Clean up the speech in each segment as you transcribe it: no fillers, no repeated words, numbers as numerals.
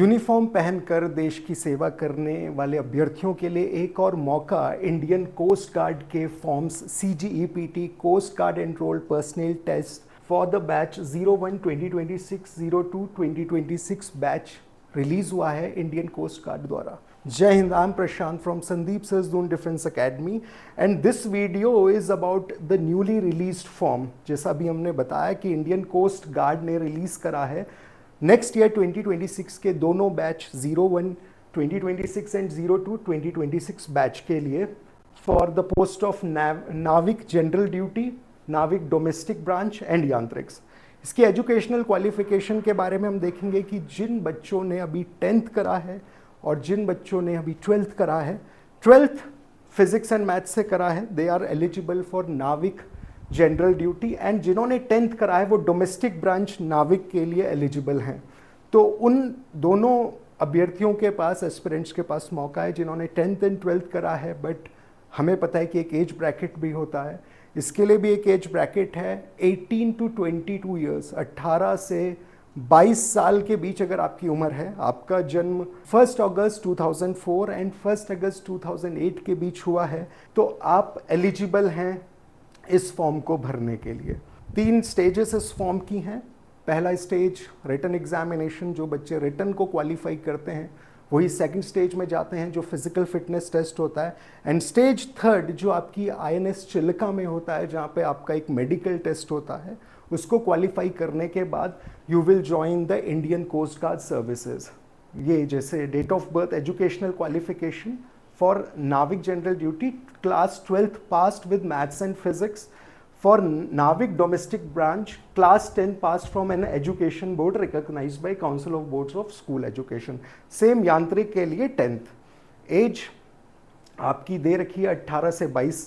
Uniform पहनकर देश की सेवा करने वाले अभ्यर्थियों के लिए एक और मौका। इंडियन कोस्ट गार्ड के forms CGEPT Coast Guard enrolled personnel test for the batch 01 2026 02 2026 batch release हुआ है इंडियन कोस्ट गार्ड द्वारा। जय हिंद, I am Prashant from Sandeep sir's Doon Defence Academy and this video is about the newly released form. जैसा भी हमने बताया कि इंडियन कोस्ट गार्ड ने रिलीज करा है नेक्स्ट ईयर 2026 के दोनों बैच 01 2026 एंड 02 2026 बैच के लिए फॉर द पोस्ट ऑफ नाविक जनरल ड्यूटी, नाविक डोमेस्टिक ब्रांच एंड यांत्रिक्स। इसकी एजुकेशनल क्वालिफिकेशन के बारे में हम देखेंगे कि जिन बच्चों ने अभी 10th करा है और जिन बच्चों ने अभी 12th करा है, 12th फिजिक्स एंड मैथ्स से करा है, दे आर एलिजिबल फॉर नाविक जनरल ड्यूटी एंड जिन्होंने 10th करा है वो डोमेस्टिक ब्रांच नाविक के लिए एलिजिबल हैं। तो उन दोनों अभ्यर्थियों के पास, एस्पिरेंट्स के पास मौका है जिन्होंने 10th एंड 12th करा है, बट हमें पता है कि एक एज ब्रैकेट भी होता है। इसके लिए भी एक एज ब्रैकेट है 18 to 22 ईयर्स, 18 से 22 साल के बीच अगर आपकी उम्र है, आपका जन्म 1 अगस्त 2004 एंड 1 अगस्त 2008 के बीच हुआ है, तो आप एलिजिबल हैं इस फॉर्म को भरने के लिए। 3 स्टेजेस इस फॉर्म की हैं। पहला स्टेज रिटन एग्जामिनेशन, जो बच्चे रिटन को क्वालिफाई करते हैं वही सेकंड स्टेज में जाते हैं जो फिजिकल फिटनेस टेस्ट होता है, एंड स्टेज 3 जो आपकी INS चिल्का में होता है जहाँ पे आपका एक मेडिकल टेस्ट होता है, उसको क्वालिफाई करने के बाद you will join the Indian Coast Guard services. ये जैसे date of birth, educational qualification for Navik General Duty, class 12th passed with maths and physics. For Navik Domestic Branch, class 10 passed from an education board recognized by Council of Boards of School Education. Same यांत्रिक के लिए 10th. As आपकी दे रखी है 18 से 22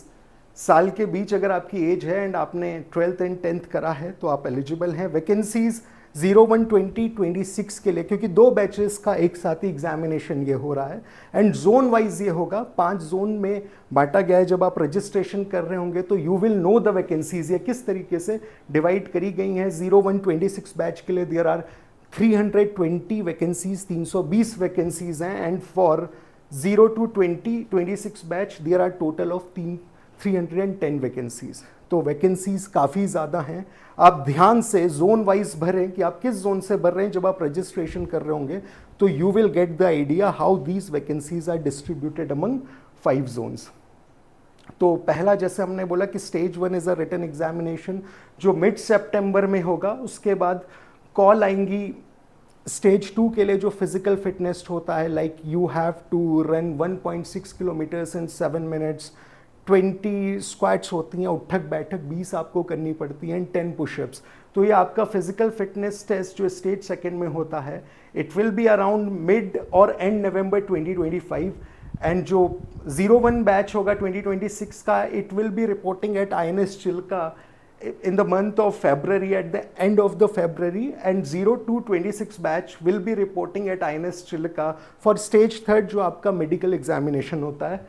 साल के बीच अगर आपकी एज है एंड आपने 12th एंड 10th करा है तो आप एलिजिबल हैं। वैकेंसीज 01 2026 के लिए, क्योंकि 2 बैचेस का एक साथ ही एग्जामिनेशन ये हो रहा है एंड जोन वाइज ये होगा, 5 जोन में बांटा गया है। जब आप रजिस्ट्रेशन कर रहे होंगे तो you will know the vacancies, ये किस तरीके से डिवाइड करी गई हैं। 01 26 बैच के लिए देयर आर 320 वैकेंसीज, 320 वैकेंसीज हैं, and for 02 2026 batch there are total of 310 vacancies. तो वैकेंसीज काफ़ी ज़्यादा हैं। आप ध्यान से जोन वाइज भरें कि आप किस जोन से भर रहे हैं। जब आप रजिस्ट्रेशन कर रहे होंगे तो you will get the idea how these vacancies are distributed among 5 zones. तो पहला, जैसे हमने बोला कि stage 1 is a written examination जो मिड सितंबर में होगा। उसके बाद कॉल आएंगी स्टेज 2 के लिए जो फिजिकल फिटनेस होता है, like you have to run 1.6 kilometres इन 7 मिनट्स, 20 स्क्वाट्स होती हैं, उठक बैठक 20 आपको करनी पड़ती हैं, 10 पुशअप्स। तो ये आपका फिजिकल फिटनेस टेस्ट जो स्टेज 2 में होता है, it will be around mid और एंड नवंबर 2025, एंड जो 01 बैच होगा 2026 का, it will be reporting at INS Chilka in the month of February, at the end of the February, and 02 26 batch will be reporting at INS Chilka for stage 3 जो आपका medical examination होता है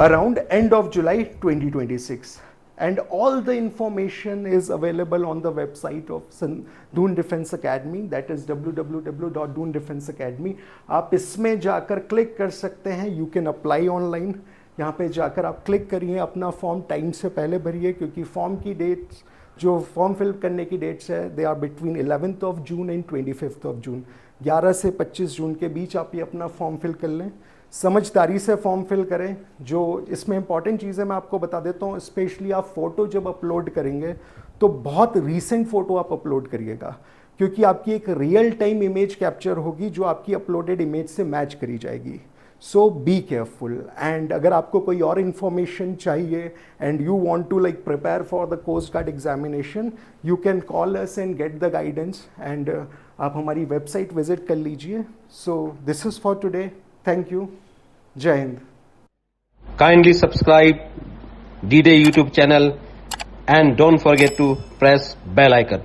around end of July 2026. And all the information is available on the website of Doon Defense Academy, that is www.doondefenseacademy. आप इसमें जाकर click कर सकते हैं, you can apply online. यहाँ पे जाकर आप क्लिक करिए, अपना फॉर्म टाइम से पहले भरिए, क्योंकि फॉर्म की डेट्स, जो फॉर्म फिल करने की डेट्स है, they are between 11th of June and 25th of June। 11 से 25 जून के बीच आप ये अपना फॉर्म फिल कर लें। समझदारी से फॉर्म फिल करें। जो इसमें इंपॉर्टेंट चीज़ें मैं आपको बता देता हूँ, स्पेशली आप फ़ोटो जब अपलोड करेंगे तो बहुत रीसेंट फ़ोटो आप अपलोड करिएगा, क्योंकि आपकी एक रियल टाइम इमेज कैप्चर होगी जो आपकी अपलोडेड इमेज से मैच करी जाएगी। सो बी केयरफुल। एंड अगर आपको कोई और इन्फॉर्मेशन चाहिए and you want to like prepare for the coast guard examination, you can call us and get the guidance, and आप हमारी वेबसाइट विजिट कर लीजिए। So this is for today, thank you, जय Hind. Kindly subscribe D-Day YouTube channel and don't forget to press bell icon.